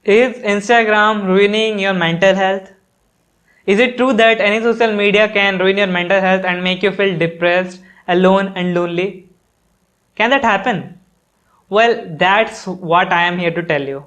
Is Instagram ruining your mental health? Is it true that any social media can ruin your mental health and make you feel depressed, alone, and lonely? Can that happen? Well, that's what I am here to tell you.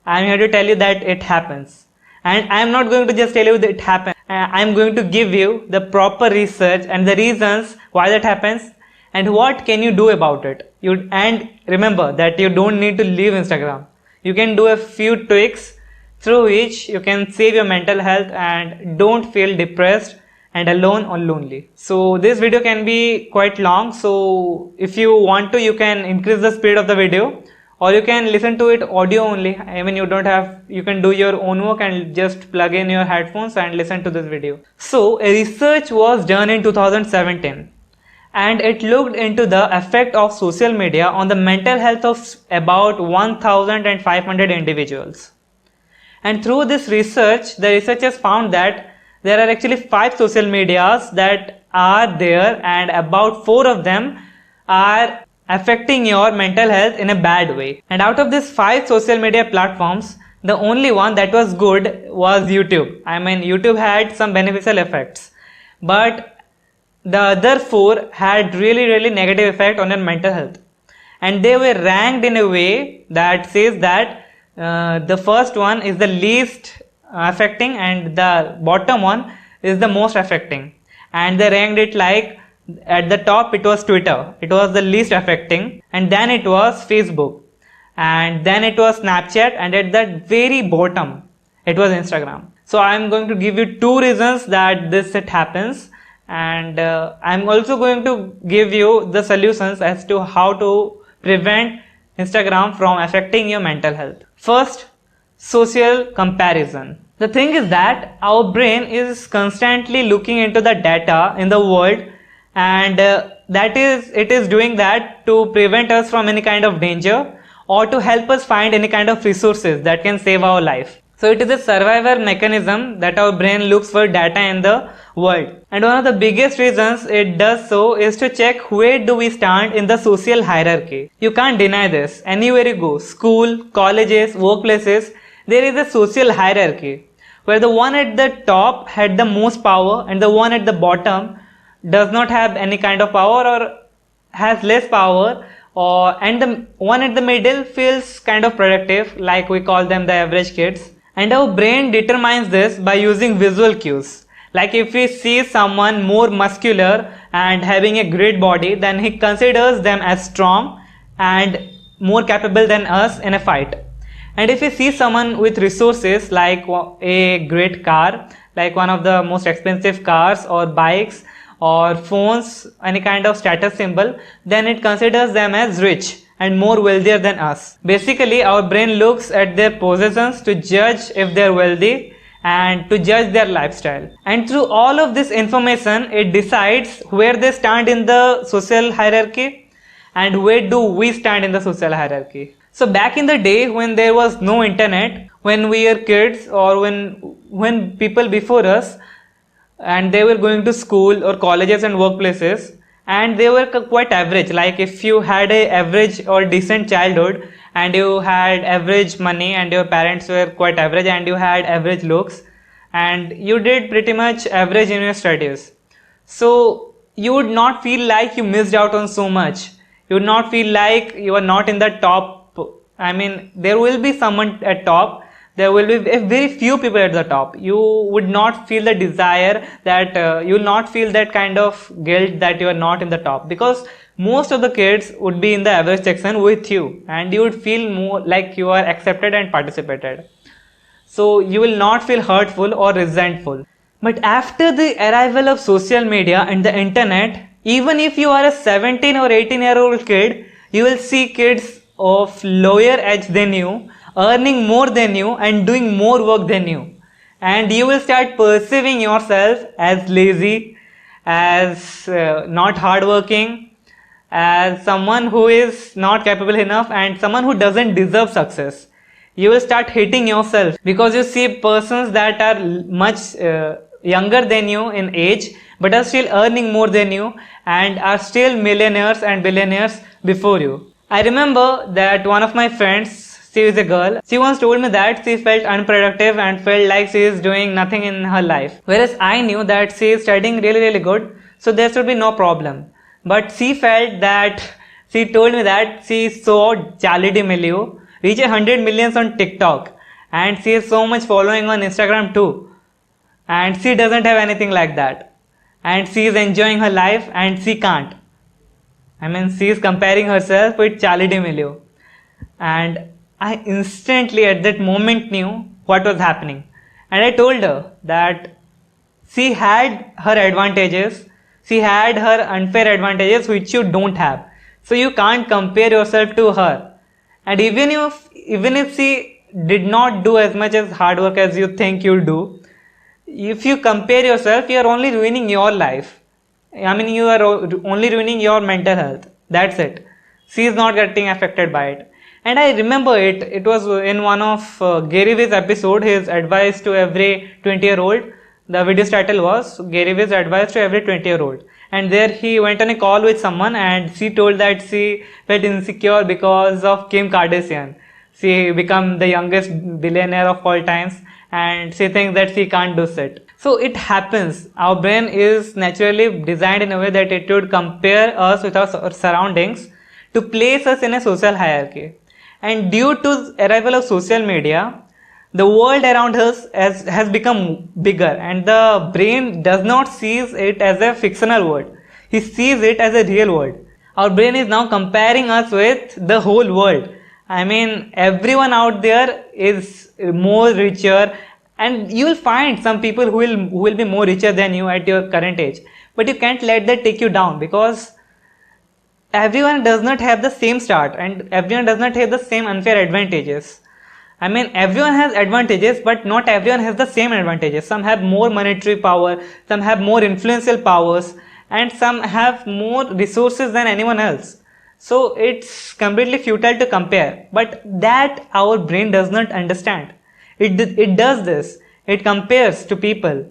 I am here to tell you that it happens. And I am not going to just tell you that it happens. I am going to give you the proper research and the reasons why that happens and what can you do about it. And remember that you don't need to leave Instagram. You can do a few tweaks through which you can save your mental health and don't feel depressed and alone or lonely. So this video can be quite long, so if you want to, you can increase the speed of the video, or you can listen to it audio only. I mean, you can do your own work and just plug in your headphones and listen to this video. So a research was done in 2017 and it looked into the effect of social media on the mental health of about 1,500 individuals. And through this research, the researchers found that there are actually 5 social medias that are there, and about 4 of them are affecting your mental health in a bad way. And out of these 5 social media platforms, the only one that was good was YouTube. I mean, YouTube had some beneficial effects, but the other 4 had really negative effect on your mental health. And they were ranked in a way that says that the first one is the least affecting and the bottom one is the most affecting, and they ranked it like at the top it was Twitter, it was the least affecting, and then it was Facebook, and then it was Snapchat, and at the very bottom it was Instagram. So I am going to give you 2 reasons that this happens, and I am also going to give you the solutions as to how to prevent Instagram from affecting your mental health. First, social comparison. The thing is that our brain is constantly looking into the data in the world, and it is doing that to prevent us from any kind of danger or to help us find any kind of resources that can save our life. So it is a survival mechanism that our brain looks for data in the world. And one of the biggest reasons it does so is to check where do we stand in the social hierarchy. You can't deny this. Anywhere you go, school, colleges, workplaces, there is a social hierarchy where the one at the top had the most power and the one at the bottom does not have any kind of power or has less power, and the one at the middle feels kind of productive, like we call them the average kids. And our brain determines this by using visual cues. Like if we see someone more muscular and having a great body, then he considers them as strong and more capable than us in a fight. And if we see someone with resources like a great car, like one of the most expensive cars or bikes or phones, any kind of status symbol, then it considers them as rich and more wealthier than us. Basically, our brain looks at their possessions to judge if they are wealthy and to judge their lifestyle. And through all of this information, it decides where they stand in the social hierarchy and where do we stand in the social hierarchy. So back in the day when there was no internet, when we were kids or when people before us and they were going to school or colleges and workplaces, and they were quite average, like if you had a average or decent childhood and you had average money and your parents were quite average and you had average looks and you did pretty much average in your studies, so you would not feel like you missed out on so much. You would not feel like you are not in the top. I mean, there will be someone at top, there will be very few people at the top. You would not feel the desire that you will not feel that kind of guilt that you are not in the top, because most of the kids would be in the average section with you and you would feel more like you are accepted and participated. So you will not feel hurtful or resentful. But after the arrival of social media and the internet, even if you are a 17 or 18-year-old kid, you will see kids of lower age than you, earning more than you and doing more work than you. And you will start perceiving yourself as lazy, as not hardworking, as someone who is not capable enough and someone who doesn't deserve success. You will start hating yourself because you see persons that are much younger than you in age but are still earning more than you and are still millionaires and billionaires before you. I remember that one of my friends She is a girl. She once told me that she felt unproductive and felt like she is doing nothing in her life. Whereas I knew that she is studying really good, so there should be no problem. But she felt that she told me that she saw Charlie Milieu reach 100 millions on TikTok, and she has so much following on Instagram too. And she doesn't have anything like that. And she is enjoying her life and she can't. I mean, she is comparing herself with Charlie D'Amelio. And I instantly at that moment knew what was happening. And I told her that she had her advantages, she had her unfair advantages which you don't have. So you can't compare yourself to her. And even if she did not do as much as hard work as you think you'll do, if you compare yourself, you are only ruining your life. I mean, you are only ruining your mental health. That's it. She is not getting affected by it. And I remember it. It was in one of Gary Vee's episode, his advice to every 20-year-old. The video's title was Gary Vee's advice to every 20-year-old. And there he went on a call with someone and she told that she felt insecure because of Kim Kardashian. She became the youngest billionaire of all times and she thinks that she can't do it. So it happens. Our brain is naturally designed in a way that it would compare us with our surroundings to place us in a social hierarchy. And due to arrival of social media, the world around us has become bigger and the brain does not see it as a fictional world. He sees it as a real world. Our brain is now comparing us with the whole world. I mean, everyone out there is more richer, and you will find some people who will be more richer than you at your current age. But you can't let that take you down because everyone does not have the same start and everyone does not have the same unfair advantages. I mean, everyone has advantages, but not everyone has the same advantages. Some have more monetary power, some have more influential powers, and some have more resources than anyone else. So it's completely futile to compare, but that our brain does not understand. It does this. It compares to people.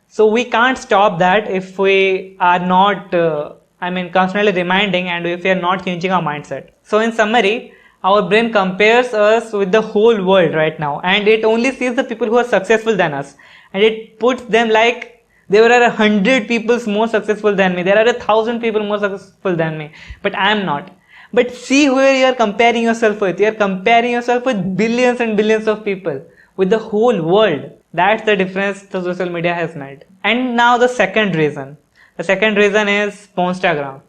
So we can't stop that if we are not, constantly reminding and if we are not changing our mindset. So in summary, our brain compares us with the whole world right now, and it only sees the people who are successful than us, and it puts them like there are 100 people more successful than me, there are 1,000 people more successful than me, but I am not. But see where you are comparing yourself with. You are comparing yourself with billions and billions of people, with the whole world. That's the difference the social media has made. And now the second reason. The second reason is Instagram.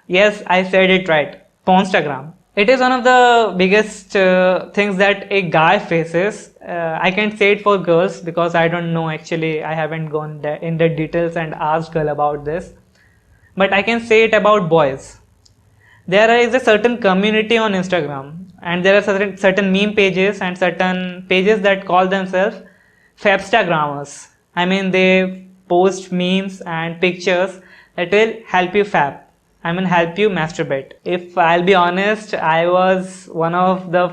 Yes, I said it right. Instagram. It is one of the biggest things that a guy faces. I can't say it for girls because I don't know actually. I haven't gone in the details and asked girl about this. But I can say it about boys. There is a certain community on Instagram and there are certain meme pages and certain pages that call themselves Fabstagrammers. I mean, they post memes and pictures that will help you fab. Help you masturbate. If I'll be honest, I was one of the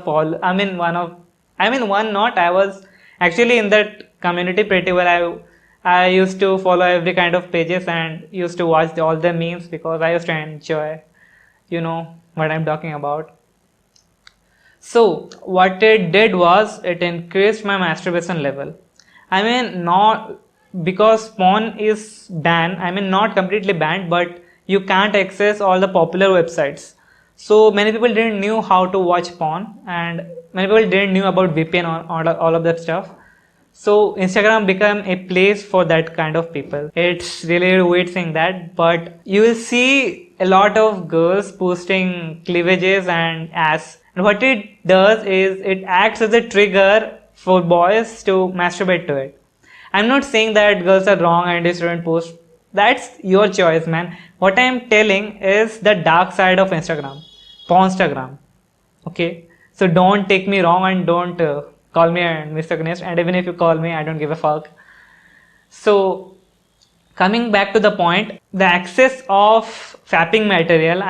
I was actually in that community pretty well. I used to follow every kind of pages and used to watch all the memes because I used to enjoy, you know what I'm talking about. So what it did was it increased my masturbation level. Not because porn is banned, not completely banned, but you can't access all the popular websites. So many people didn't know how to watch porn and many people didn't know about VPN or all of that stuff. So Instagram became a place for that kind of people. It's really weird saying that, but you will see a lot of girls posting cleavages and ass. And what it does is it acts as a trigger for boys to masturbate to it. I'm not saying that girls are wrong and they shouldn't post. That's your choice, man. What I'm telling is the dark side of Instagram. Pornstagram. Okay? So don't take me wrong and don't call me a misogynist. And even if you call me, I don't give a fuck. So, coming back to the point, the access of fapping material,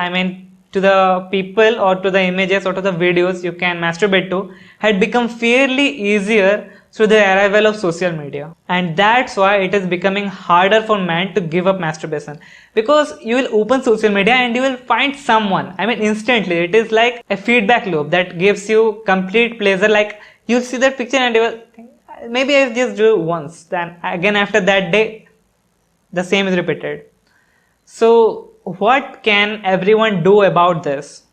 to the people or to the images or to the videos you can masturbate to, had become fairly easier through the arrival of social media. And that's why it is becoming harder for men to give up masturbation. Because you will open social media and you will find someone, instantly. It is like a feedback loop that gives you complete pleasure. Like you'll see that picture and you will think, maybe I just do it once. Then again after that day, the same is repeated. So what can everyone do about this?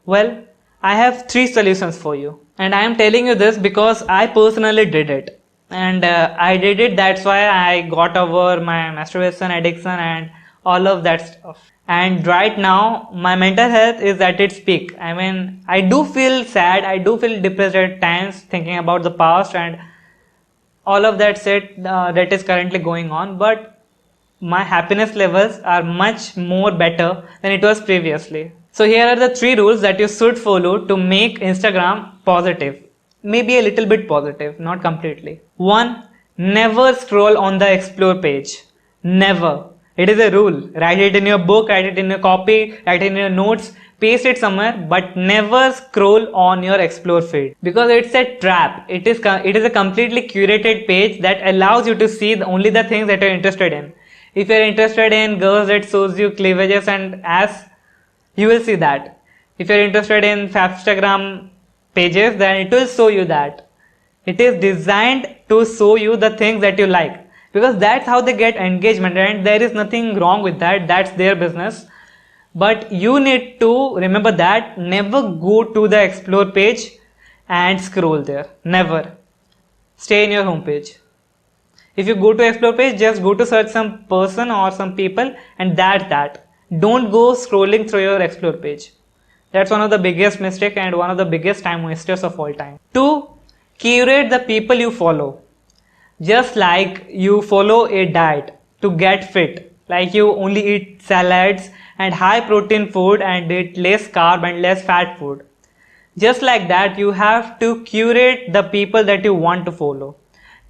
Well, I have 3 solutions for you, and I am telling you this because I personally did it, and I did it. That's why I got over my masturbation addiction and all of that stuff. And right now, my mental health is at its peak. I do feel sad, I do feel depressed at times thinking about the past and all of that shit that is currently going on, but my happiness levels are much more better than it was previously. So here are the 3 rules that you should follow to make Instagram positive. Maybe a little bit positive, not completely. 1. Never scroll on the explore page. Never. It is a rule. Write it in your book, write it in your copy, write it in your notes, paste it somewhere, but never scroll on your explore feed, because it's a trap. It is a completely curated page that allows you to see only the things that you're interested in. If you're interested in girls that shows you cleavages and ass, you will see that. If you're interested in Instagram pages, then it will show you that. It is designed to show you the things that you like, because that's how they get engagement, and there is nothing wrong with that. That's their business. But you need to remember that never go to the explore page and scroll there. Never. Stay in your home page. If you go to explore page, just go to search some person or some people, and that's that. Don't go scrolling through your explore page. That's one of the biggest mistakes and one of the biggest time wasters of all time. 2. Curate the people you follow. Just like you follow a diet to get fit, like you only eat salads and high protein food and eat less carb and less fat food. Just like that, you have to curate the people that you want to follow.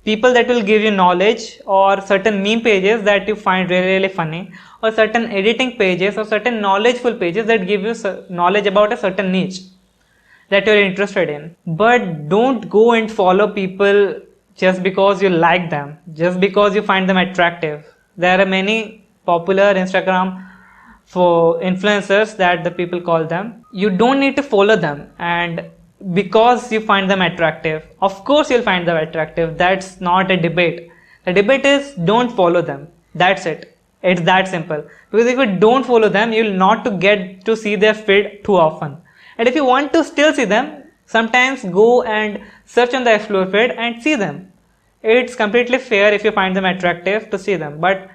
People that will give you knowledge, or certain meme pages that you find really funny, or certain editing pages or certain knowledgeful pages that give you knowledge about a certain niche that you're interested in. But don't go and follow people just because you like them, just because you find them attractive. There are many popular Instagram for influencers that the people call them. You don't need to follow them, and because you find them attractive. Of course you'll find them attractive. That's not a debate. The debate is don't follow them. That's it. It's that simple. Because if you don't follow them, you'll not to get to see their feed too often. And if you want to still see them, sometimes go and search on the explore feed and see them. It's completely fair if you find them attractive to see them, but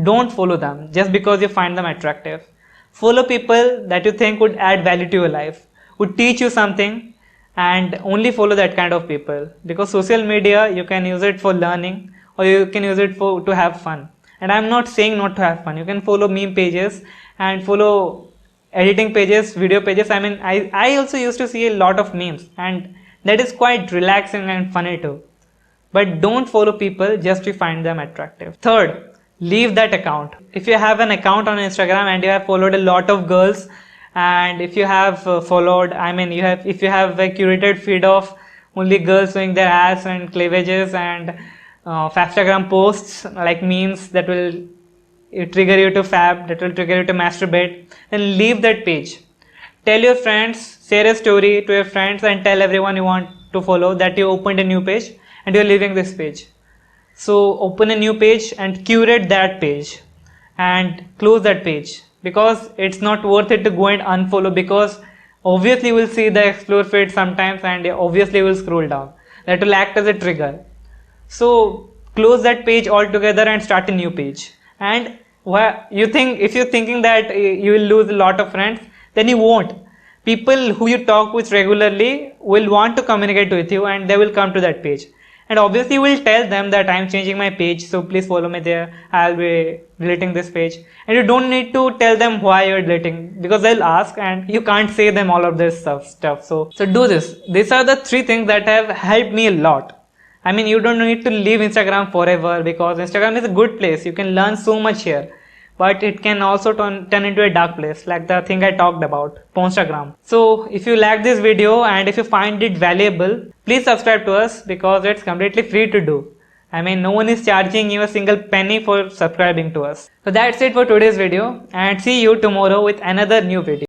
don't follow them just because you find them attractive. Follow people that you think would add value to your life, would teach you something, and only follow that kind of people. Because social media, you can use it for learning, or you can use it to have fun. And I'm not saying not to have fun. You can follow meme pages and follow editing pages, video pages. I also used to see a lot of memes, and that is quite relaxing and funny too. But don't follow people just to find them attractive. 3rd, leave that account. If you have an account on Instagram and you have followed a lot of girls, and if you have if you have a curated feed of only girls showing their ass and cleavages and Instagram posts like memes that will trigger you to fab, that will trigger you to masturbate, then leave that page. Tell your friends, share a story to your friends and tell everyone you want to follow that you opened a new page and you're leaving this page. So open a new page and curate that page and close that page, because it's not worth it to go and unfollow, because obviously you will see the explore feed sometimes and obviously you will scroll down. That will act as a trigger. So close that page altogether and start a new page. And if you're thinking that you will lose a lot of friends, then you won't. People who you talk with regularly will want to communicate with you and they will come to that page. And obviously you will tell them that I'm changing my page, so please follow me there. I'll be deleting this page. And you don't need to tell them why you're deleting, because they'll ask and you can't say them all of this stuff. So do this. These are the 3 things that have helped me a lot. You don't need to leave Instagram forever, because Instagram is a good place. You can learn so much here. but it can also turn into a dark place, like the thing I talked about, Instagram. So if you like this video and if you find it valuable, please subscribe to us because it's completely free to do. I mean, no one is charging you a single penny for subscribing to us. So that's it for today's video, and see you tomorrow with another new video.